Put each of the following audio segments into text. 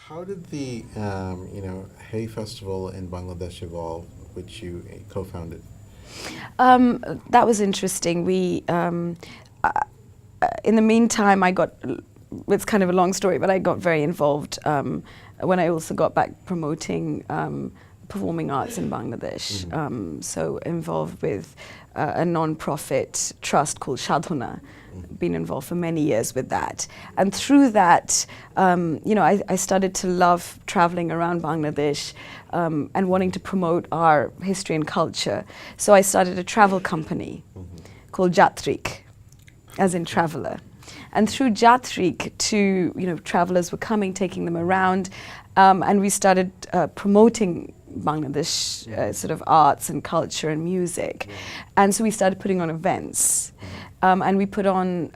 How did the Hay Festival in Bangladesh evolve, which you co-founded? That was interesting. In the meantime, it's kind of a long story, but I got very involved when I also got back promoting performing arts in Bangladesh. So involved with a non-profit trust called Sadhana. Been involved for many years with that, and through that, I started to love traveling around Bangladesh and wanting to promote our history and culture. So I started a travel company called Jatrik, as in traveler. And through Jatrik, travelers were coming, taking them around, and we started promoting Bangladesh sort of arts and culture and music. And so we started putting on events. And we put on,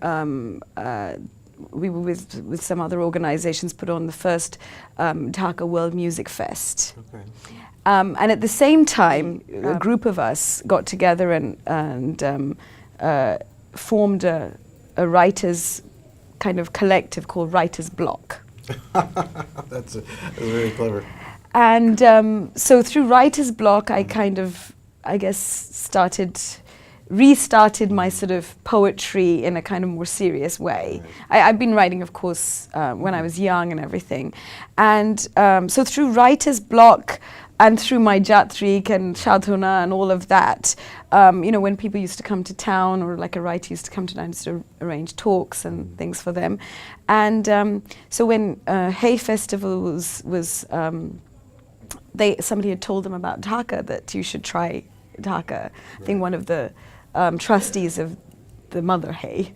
we were with some other organizations, put on the first Dhaka World Music Fest. Okay. And at the same time, a group of us got together and formed a writers' kind of collective called Writers' Block. That's very clever. And so through Writer's Block, I restarted my sort of poetry in a kind of more serious way. Right. I've been writing, of course, when I was young and everything. And so through Writer's Block and through my Jatrik and Shadhuna and all of that, when people used to come to town, or like a writer used to come to town, to sort of arrange talks and things for them. And so when Hay Festival was somebody had told them about Dhaka, that you should try Dhaka. I think one of the trustees of the Mother Hay.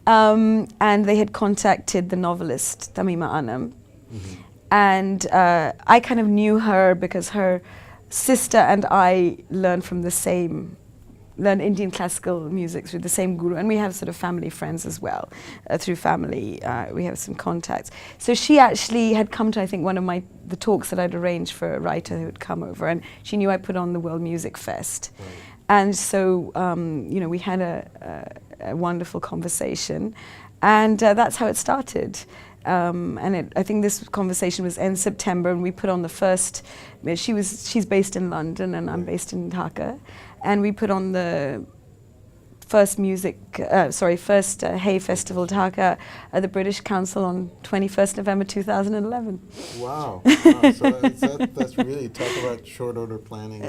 And they had contacted the novelist Tamima Anam. And I kind of knew her because her sister and I learned Indian classical music through the same guru, and we have sort of family friends as well. Through family, we have some contacts. So she actually had come to, I think, one of the talks that I'd arranged for a writer who had come over, and she knew I put on the World Music Fest. Right. And so, we had a wonderful conversation, and that's how it started. I think this conversation was in September, and we put on the first. She's based in London, and I'm based in Dhaka, and we put on the first Hay Festival Dhaka at the British Council on 21st November 2011. Wow. So that's really, talk about short order planning.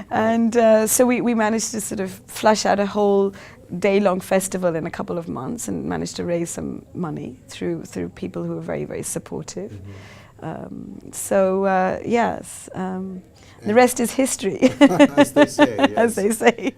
And so we managed to sort of flush out a whole day-long festival in a couple of months, and managed to raise some money through people who were very, very supportive. Yes, the rest is history. As they say, yes. As they say.